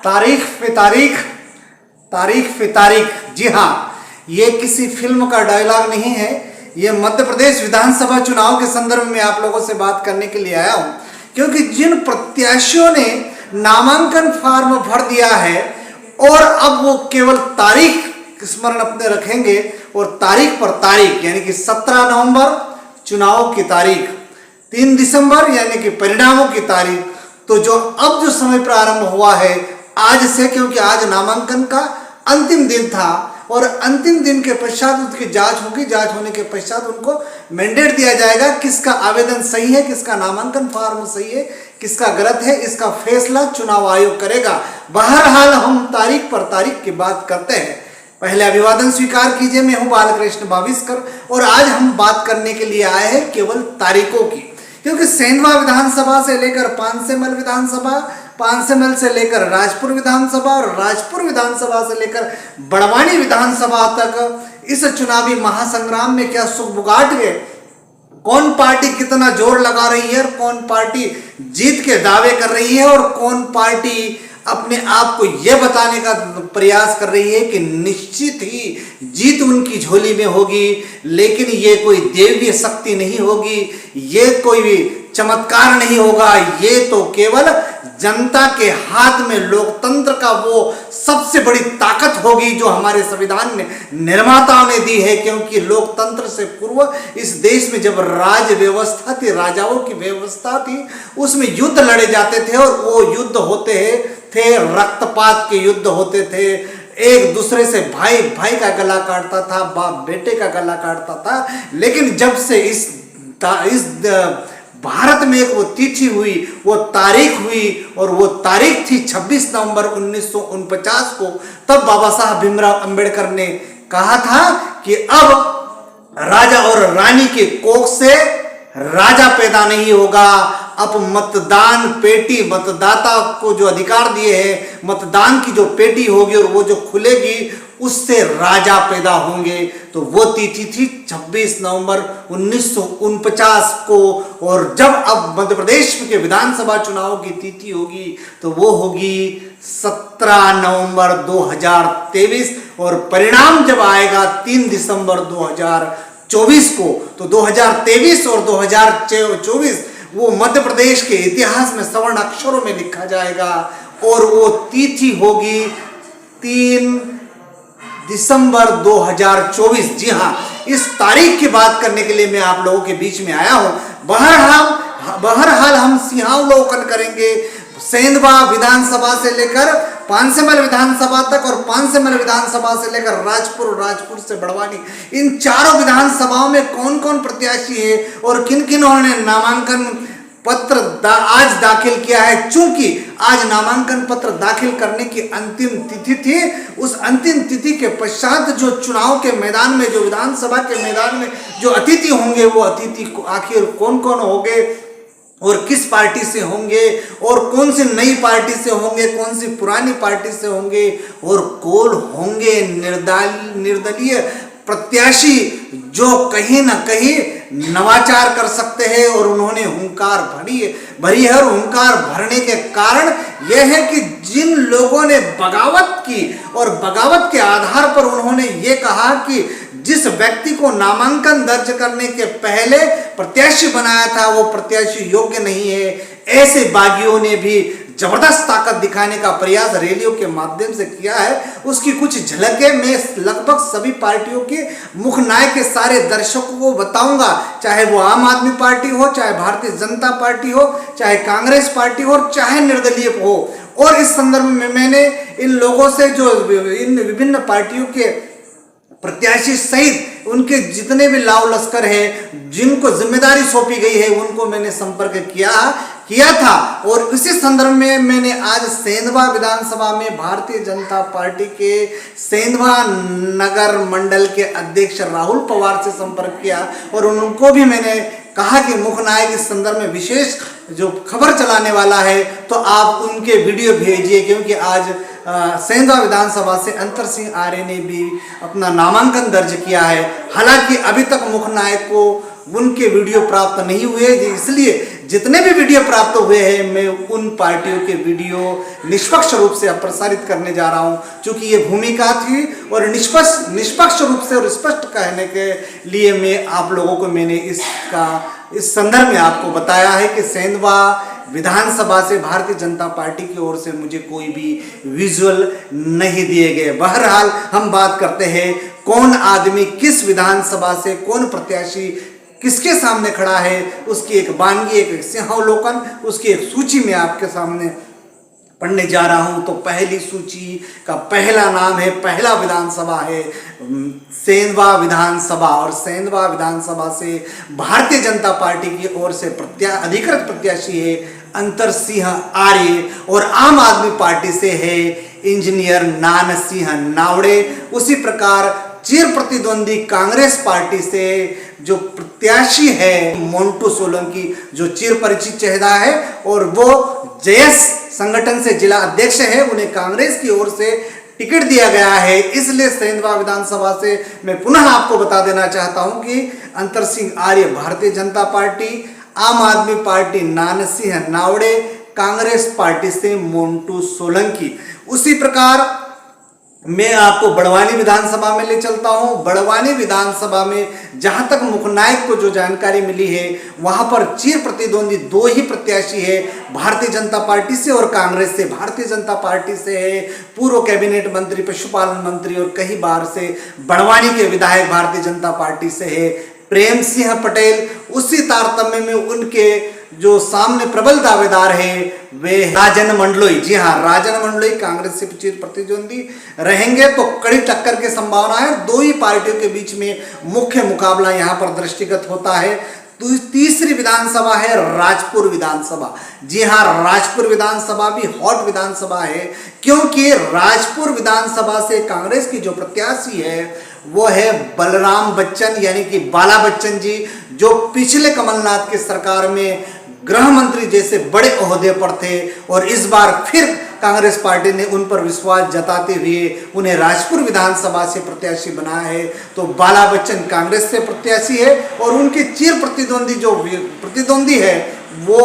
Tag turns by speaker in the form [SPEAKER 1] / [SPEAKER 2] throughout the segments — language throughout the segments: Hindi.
[SPEAKER 1] तारीख पे तारीख, तारीख पे तारीख। जी हाँ, ये किसी फिल्म का डायलॉग नहीं है, ये मध्य प्रदेश विधानसभा चुनाव के संदर्भ में आप लोगों से बात करने के लिए आया हूं, क्योंकि जिन प्रत्याशियों ने नामांकन फॉर्म भर दिया है और अब वो केवल तारीख स्मरण अपने रखेंगे और तारीख पर तारीख, यानी कि 17 नवंबर चुनाव की तारीख, 3 दिसंबर यानी कि परिणामों की तारीख, तो जो समय प्रारंभ हुआ है आज से, क्योंकि आज नामांकन का अंतिम दिन था और अंतिम दिन के पश्चात उसकी जांच होगी। जांच होने के पश्चात उनको मैंडेट दिया जाएगा, किसका आवेदन सही है, किसका नामांकन फॉर्म सही है, किसका गलत है, इसका फैसला चुनाव आयोग करेगा। बहरहाल हम तारीख पर तारीख की बात करते हैं। पहले अभिवादन स्वीकार कीजिए, मैं हूं बालकृष्ण बाविस्कर और आज हम बात करने के लिए आए हैं केवल तारीखों की, क्योंकि सेंधवा विधानसभा से लेकर पांसेमल विधानसभा, पांसेमल से लेकर राजपुर विधानसभा और राजपुर विधानसभा से लेकर बड़वानी विधानसभा तक इस चुनावी महासंग्राम में क्या सुगबुगाहट है, कौन पार्टी कितना जोर लगा रही है और कौन पार्टी जीत के दावे कर रही है और कौन पार्टी अपने आप को यह बताने का प्रयास कर रही है कि निश्चित ही जीत उनकी झोली में होगी, लेकिन ये कोई दैवीय शक्ति नहीं होगी, ये कोई भी चमत्कार नहीं होगा, ये तो केवल जनता के हाथ में लोकतंत्र का वो सबसे बड़ी ताकत होगी जो हमारे संविधान ने निर्माताओं ने दी है। क्योंकि लोकतंत्र से पूर्व इस देश में जब राज व्यवस्था थी, राजाओं की व्यवस्था थी, उसमें युद्ध लड़े जाते थे और वो युद्ध होते थे, रक्तपात के युद्ध होते थे, एक दूसरे से भाई भाई का गला काटता था, बाप बेटे का गला काटता था। लेकिन जब से इस भारत में एक वो तिथि हुई, वो तारीख हुई और वो तारीख थी 26 नवंबर 1949 को, तब बाबा साहब भीमराव अंबेडकर ने कहा था कि अब राजा और रानी के कोख से राजा पैदा नहीं होगा, अब मतदान पेटी, मतदाता को जो अधिकार दिए हैं, मतदान की जो पेटी होगी और वो जो खुलेगी उससे राजा पैदा होंगे। तो वो तिथि थी 26 नवंबर 1949 को, और जब अब मध्य प्रदेश के विधानसभा चुनाव की तिथि होगी तो वो होगी 17 नवंबर 2023 और परिणाम जब आएगा 3 दिसंबर 2024 को, तो 2023 और 2024 वो मध्य प्रदेश के इतिहास में स्वर्ण अक्षरों में लिखा जाएगा और वो तिथि होगी 3 दिसंबर 2024। जी हाँ, इस तारीख की बात करने के लिए मैं आप लोगों के बीच में आया हूं। बहरहाल हम सिंहावलोकन करेंगे सेंधवा विधानसभा से लेकर पांसेमल विधानसभा तक और पांसेमल विधानसभा से लेकर राजपुर से बड़वानी, इन चारों विधानसभाओं में कौन कौन प्रत्याशी है और किन किन ने नामांकन पत्र आज दाखिल किया है। चूंकि आज नामांकन पत्र दाखिल करने की अंतिम तिथि थी, उस अंतिम तिथि के पश्चात जो चुनाव के मैदान में, जो विधानसभा के मैदान में जो अतिथि होंगे, वो अतिथि आखिर कौन कौन होंगे और किस पार्टी से होंगे और कौन सी नई पार्टी से होंगे, कौन सी पुरानी पार्टी से होंगे और कौन होंगे निर्दलीय प्रत्याशी जो कहीं ना कहीं नवाचार कर सकते हैं और उन्होंने हुंकार भरी है। और हुंकार भरने के कारण यह है कि जिन लोगों ने बगावत की और बगावत के आधार पर उन्होंने ये कहा कि जिस व्यक्ति को नामांकन दर्ज करने के पहले प्रत्याशी बनाया था वो प्रत्याशी योग्य नहीं है, ऐसे बागियों ने भी जबरदस्त ताकत दिखाने का प्रयास रैलियों के माध्यम से किया है। उसकी कुछ झलकें मैं लगभग सभी पार्टियों के मुख्य नायक के सारे दर्शकों को बताऊंगा, चाहे वो आम आदमी पार्टी हो, चाहे भारतीय जनता पार्टी हो, चाहे कांग्रेस पार्टी हो, चाहे निर्दलीय हो। और इस संदर्भ में मैंने इन लोगों से, जो इन विभिन्न पार्टियों के प्रत्याशी सहित उनके जितने भी लाव लश्कर हैं, जिनको जिम्मेदारी सौंपी गई है, उनको मैंने संपर्क किया था। और इसी संदर्भ में मैंने आज सेंधवा विधानसभा में भारतीय जनता पार्टी के सेंधवा नगर मंडल के अध्यक्ष राहुल पवार से संपर्क किया और उनको भी मैंने कहा कि मुख्य नायक इस संदर्भ में विशेष जो खबर चलाने वाला है तो आप उनके वीडियो भेजिए, क्योंकि आज सेंधवा विधानसभा से अंतर सिंह आर्य ने भी अपना नामांकन दर्ज किया है। हालांकि अभी तक मुख्य नायक को उनके वीडियो प्राप्त नहीं हुए, इसलिए जितने भी वीडियो प्राप्त हुए हैं मैं उन पार्टियों के वीडियो निष्पक्ष रूप से प्रसारित करने जा रहा हूं, क्योंकि ये भूमिका थी और निष्पक्ष रूप से और स्पष्ट कहने के लिए मैं आप लोगों को मैंने इस संदर्भ में आपको बताया है कि सेंधवा विधानसभा से भारतीय जनता पार्टी की ओर से मुझे कोई भी विजुअल नहीं दिए गए। बहरहाल हम बात करते हैं कौन आदमी किस विधानसभा से, कौन प्रत्याशी किसके सामने खड़ा है, उसकी एक वानगी, एक सिंहावलोकन, उसकी एक सूची में आपके सामने पढ़ने जा रहा हूं। तो पहली सूची का पहला नाम है, पहला विधानसभा है सेंधवा विधानसभा, और सेंधवा विधानसभा से भारतीय जनता पार्टी की ओर से अधिकृत प्रत्याशी है अंतर सिंह आर्य, और आम आदमी पार्टी से है इंजीनियर नान सिंह नावड़े। उसी प्रकार चिर प्रतिद्वंदी कांग्रेस पार्टी से जो प्रत्याशी है मोंटू सोलंकी, जो चिर परिचित चेहरा है और वो जेएस संगठन से जिला अध्यक्ष है, उन्हें कांग्रेस की ओर से टिकट दिया गया है। इसलिए सेंधवा विधानसभा से मैं पुनः आपको बता देना चाहता हूं कि अंतर सिंह आर्य भारतीय जनता पार्टी, आम आदमी पार्टी नान सिंह नावड़े, कांग्रेस पार्टी से मोंटू सोलंकी। उसी प्रकार मैं आपको बड़वानी विधानसभा में ले चलता हूं। बड़वानी विधानसभा में जहां तक मुखनायक को जो जानकारी मिली है, वहां पर चिर प्रतिद्वंदी दो ही प्रत्याशी है भारतीय जनता पार्टी से और कांग्रेस से। भारतीय जनता पार्टी से है पूर्व कैबिनेट मंत्री, पशुपालन मंत्री और कई बार से बड़वानी के विधायक भारतीय जनता पार्टी से है प्रेम सिंह पटेल। उसी तारतम्य में उनके जो सामने प्रबल दावेदार है वे राजन मंडलोई। जी हाँ, राजन मंडलोई कांग्रेस से चिर प्रतिद्वंदी रहेंगे, तो कड़ी टक्कर की संभावना है। दो ही पार्टियों के बीच में मुख्य मुकाबला यहां पर दृष्टिगत होता है। तो तीसरी विधानसभा है राजपुर विधानसभा। जी हाँ, राजपुर विधानसभा भी हॉट विधानसभा है, क्योंकि राजपुर विधानसभा से कांग्रेस की जो प्रत्याशी है वो है बलराम बच्चन, यानी कि बाला बच्चन जी, जो पिछले कमलनाथ की सरकार में गृह मंत्री जैसे बड़े ओहदे पर थे, और इस बार फिर कांग्रेस पार्टी ने उन पर विश्वास जताते हुए उन्हें राजपुर विधानसभा से प्रत्याशी बनाया है। तो बाला बच्चन कांग्रेस से प्रत्याशी है और उनके चिर प्रतिद्वंदी जो प्रतिद्वंदी है वो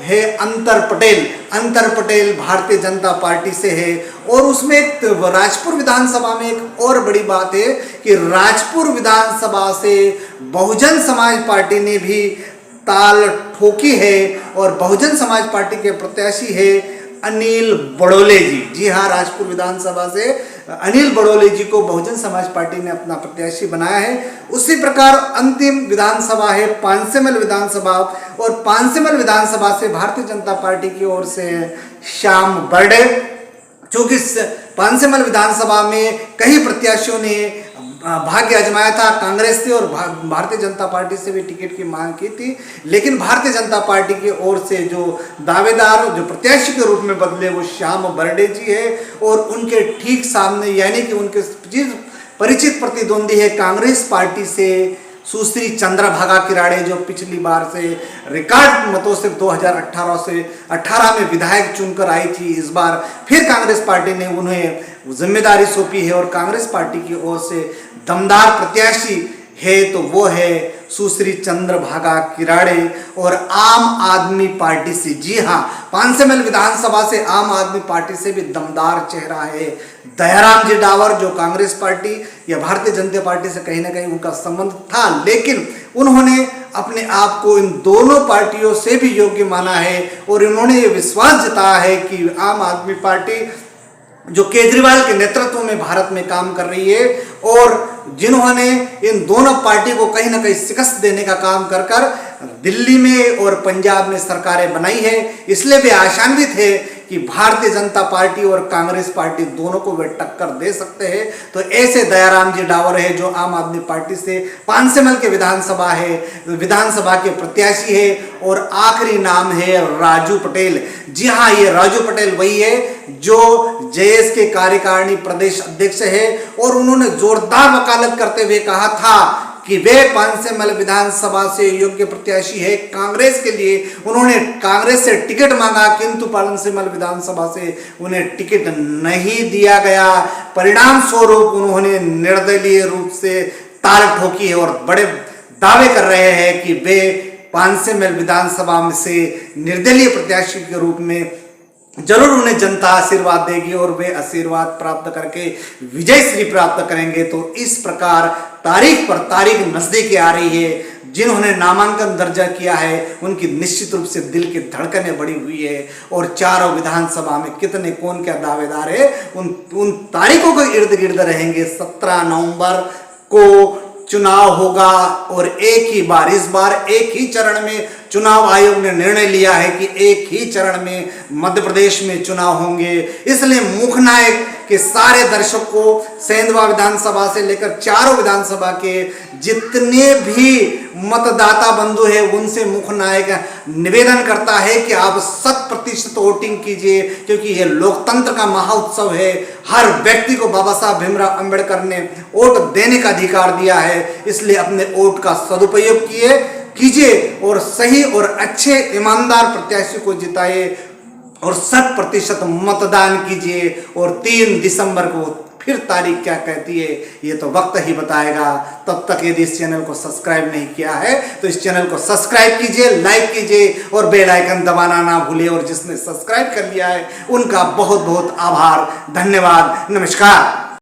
[SPEAKER 1] है अंतर पटेल। अंतर पटेल भारतीय जनता पार्टी से है। और उसमें राजपुर विधानसभा में एक और बड़ी बात है कि राजपुर विधानसभा से बहुजन समाज पार्टी ने भी ताल ठोकी है, और बहुजन समाज पार्टी के प्रत्याशी है अनिल बड़ोले जी। जी हाँ, राजपुर विधानसभा से अनिल बड़ोले जी को बहुजन समाज पार्टी ने अपना प्रत्याशी बनाया है। उसी प्रकार अंतिम विधानसभा है पांसेमल विधानसभा, और पांसेमल विधानसभा से भारतीय जनता पार्टी की ओर से श्याम बर्डे। चूंकि पांसेमल विधानसभा में कई प्रत्याशियों ने भाग्य आजमाया था, कांग्रेस से और भारतीय जनता पार्टी से भी टिकट की मांग की थी, लेकिन भारतीय जनता पार्टी की ओर से जो दावेदार जो प्रत्याशी के रूप में बदले वो श्याम बर्डे जी है, और उनके ठीक सामने यानी कि उनके परिचित प्रतिद्वंदी है कांग्रेस पार्टी से सुश्री चंद्रभागा किराड़े, जो पिछली बार से रिकॉर्ड मतों से 2018 में विधायक चुनकर आई थी। इस बार फिर कांग्रेस पार्टी ने उन्हें जिम्मेदारी सौंपी है और कांग्रेस पार्टी की ओर से दमदार प्रत्याशी है, तो वो है सुश्री चंद्रभागा किराड़े। और आम आदमी पार्टी से, जी हाँ, पांसेमल विधानसभा से आम आदमी पार्टी से भी दमदार चेहरा है दयाराम जी डावर, जो कांग्रेस पार्टी या भारतीय जनता पार्टी से कहीं ना कहीं उनका संबंध था, लेकिन उन्होंने अपने आप को इन दोनों पार्टियों से भी योग्य माना है, और इन्होंने ये विश्वास जताया है कि आम आदमी पार्टी जो केजरीवाल के नेतृत्व में भारत में काम कर रही है, और जिन्होंने इन दोनों पार्टी को कहीं ना कहीं शिकस्त देने का काम कर कर दिल्ली में और पंजाब में सरकारें बनाई है, इसलिए वे आशान्वित है कि भारतीय जनता पार्टी और कांग्रेस पार्टी दोनों को वे टक्कर दे सकते हैं। तो ऐसे दयाराम जी डावर है जो आम आदमी पार्टी से पांसेमल के विधानसभा के प्रत्याशी है। और आखिरी नाम है राजू पटेल। जी हाँ, ये राजू पटेल वही है जो जेएस के कार्यकारिणी प्रदेश अध्यक्ष है, और उन्होंने जोरदार वकालत करते हुए कहा था कि वे पांसेमल विधानसभा से योग्य प्रत्याशी है कांग्रेस के लिए। उन्होंने कांग्रेस से टिकट मांगा, किंतु पांसेमल विधानसभा से उन्हें टिकट नहीं दिया गया। परिणाम स्वरूप उन्होंने निर्दलीय रूप से ताल ठोकी है और बड़े दावे कर रहे हैं कि वे पानसे मैल विधानसभा में से निर्दलीय प्रत्याशी के रूप में जरूर उन्हें जनता आशीर्वाद देगी और वे आशीर्वाद प्राप्त करके विजय श्री प्राप्त करेंगे। तो इस प्रकार तारीख पर तारीख नजदीक आ रही है। जिन्होंने नामांकन दर्ज किया है उनकी निश्चित रूप से दिल की धड़कनें बढ़ी हुई है और चारों विधानसभा में कितने कौन क्या दावेदार है उन तारीखों के इर्द गिर्द रहेंगे। 17 नवंबर को चुनाव होगा और एक ही बार, इस बार एक ही चरण में चुनाव आयोग ने निर्णय लिया है कि एक ही चरण में मध्य प्रदेश में चुनाव होंगे। इसलिए मुखनायक के सारे दर्शक को सेंधवा विधानसभा से लेकर चारों विधानसभा के जितने भी मतदाता बंधु है उनसे मुखनायक निवेदन करता है कि आप 100% वोटिंग कीजिए, क्योंकि ये लोकतंत्र का महाउत्सव है। हर व्यक्ति को बाबा साहब भीमराव अंबेडकर ने वोट देने का अधिकार दिया है, इसलिए अपने वोट का सदुपयोग कीजिए और सही और अच्छे ईमानदार प्रत्याशी को जिताइए और 100% मतदान कीजिए। और 3 दिसंबर को फिर तारीख क्या कहती है ये तो वक्त ही बताएगा। तब तक यदि इस चैनल को सब्सक्राइब नहीं किया है तो इस चैनल को सब्सक्राइब कीजिए, लाइक कीजिए और बेल आइकन दबाना ना भूलिए। और जिसने सब्सक्राइब कर लिया है उनका बहुत बहुत आभार, धन्यवाद, नमस्कार।